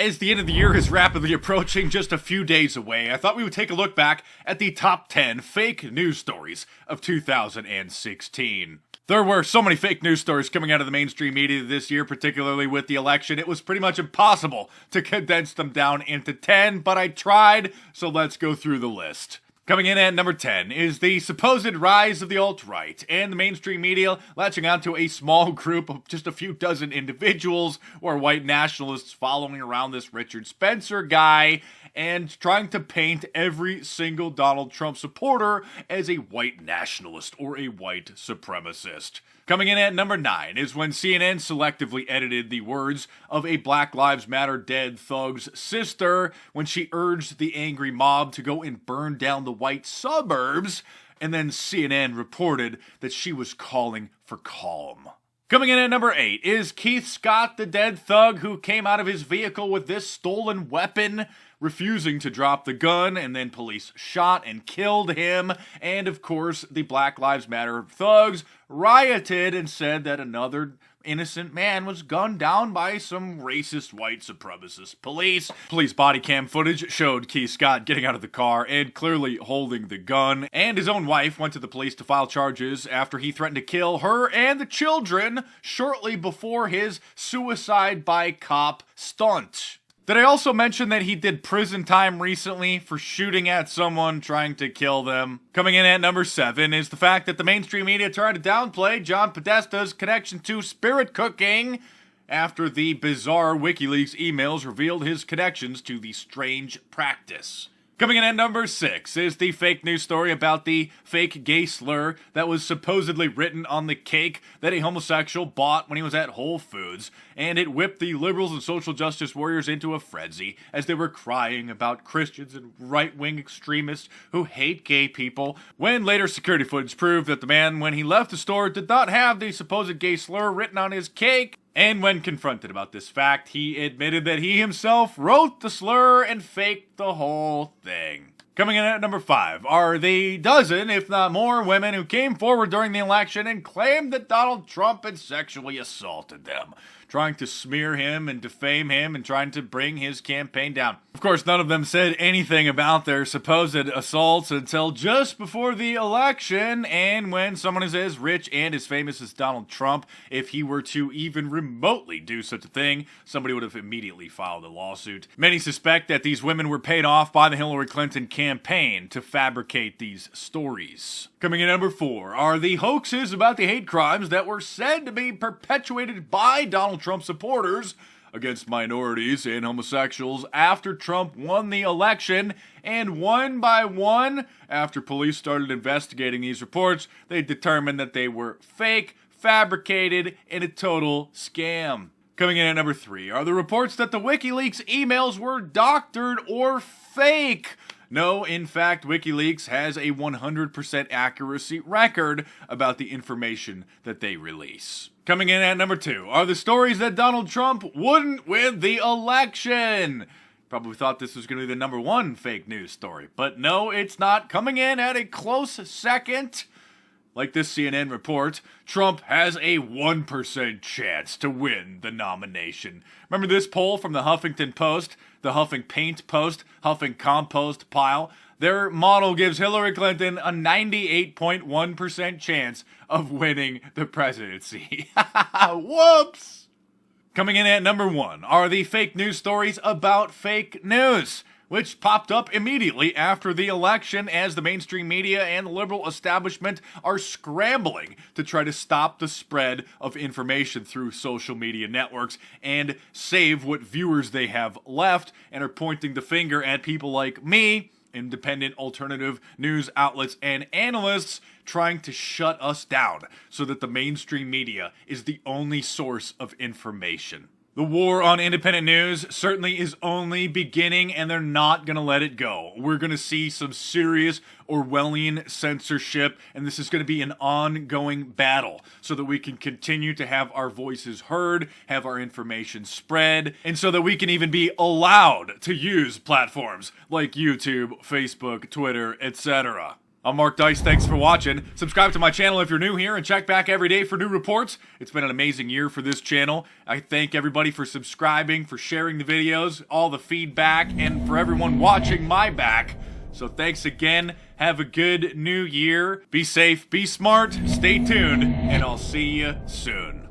As the end of the year is rapidly approaching, just a few days away, I thought we would take a look back at the top 10 fake news stories of 2016. There were so many fake news stories coming out of the mainstream media this year, particularly with the election, it was pretty much impossible to condense them down into 10, but I tried, so let's go through the list. Coming in at number 10 is the supposed rise of the alt-right, and the mainstream media latching onto a small group of just a few dozen individuals or white nationalists following around this Richard Spencer guy and trying to paint every single Donald Trump supporter as a white nationalist or a white supremacist. Coming in at number 9 is when CNN selectively edited the words of a Black Lives Matter dead thug's sister when she urged the angry mob to go and burn down the white suburbs, and then CNN reported that she was calling for calm. Coming in at number 8 is Keith Scott, the dead thug who came out of his vehicle with this stolen weapon, refusing to drop the gun, and then police shot and killed him. And of course, the Black Lives Matter thugs rioted and said that another innocent man was gunned down by some racist white supremacist police. Police body cam footage showed Keith Scott getting out of the car and clearly holding the gun, and his own wife went to the police to file charges after he threatened to kill her and the children shortly before his suicide by cop stunt. Did I also mention that he did prison time recently for shooting at someone trying to kill them? Coming in at number 7 is the fact that the mainstream media tried to downplay John Podesta's connection to spirit cooking after the bizarre WikiLeaks emails revealed his connections to the strange practice. Coming in at number 6 is the fake news story about the fake gay slur that was supposedly written on the cake that a homosexual bought when he was at Whole Foods, and it whipped the liberals and social justice warriors into a frenzy as they were crying about Christians and right-wing extremists who hate gay people, when later security footage proved that the man, when he left the store, did not have the supposed gay slur written on his cake. And when confronted about this fact, he admitted that he himself wrote the slur and faked the whole thing. Coming in at number 5 are the dozen, if not more, women who came forward during the election and claimed that Donald Trump had sexually assaulted them, trying to smear him and defame him and trying to bring his campaign down. Of course, none of them said anything about their supposed assaults until just before the election, and when someone is as rich and as famous as Donald Trump, if he were to even remotely do such a thing, somebody would have immediately filed a lawsuit. Many suspect that these women were paid off by the Hillary Clinton campaign to fabricate these stories. Coming in at number 4 are the hoaxes about the hate crimes that were said to be perpetuated by Donald Trump supporters against minorities and homosexuals after Trump won the election, and one by one, after police started investigating these reports, they determined that they were fake, fabricated, and a total scam. Coming in at number 3 are the reports that the WikiLeaks emails were doctored or fake. No, in fact, WikiLeaks has a 100% accuracy record about the information that they release. Coming in at number 2 are the stories that Donald Trump wouldn't win the election. Probably thought this was going to be the number 1 fake news story, but no, it's not. Coming in at a close second, like this CNN report, Trump has a 1% chance to win the nomination. Remember this poll from the Huffington Post, the Huffing Paint Post, Huffing Compost pile? Their model gives Hillary Clinton a 98.1% chance of winning the presidency. Whoops! Coming in at number 1 are the fake news stories about fake news, which popped up immediately after the election as the mainstream media and the liberal establishment are scrambling to try to stop the spread of information through social media networks and save what viewers they have left, and are pointing the finger at people like me, independent alternative news outlets and analysts, trying to shut us down so that the mainstream media is the only source of information. The war on independent news certainly is only beginning, and they're not going to let it go. We're going to see some serious Orwellian censorship, and this is going to be an ongoing battle so that we can continue to have our voices heard, have our information spread, and so that we can even be allowed to use platforms like YouTube, Facebook, Twitter, etc. I'm Mark Dice, thanks for watching. Subscribe to my channel if you're new here and check back every day for new reports. It's been an amazing year for this channel. I thank everybody for subscribing, for sharing the videos, all the feedback, and for everyone watching my back. So thanks again. Have a good new year. Be safe, be smart, stay tuned, and I'll see you soon.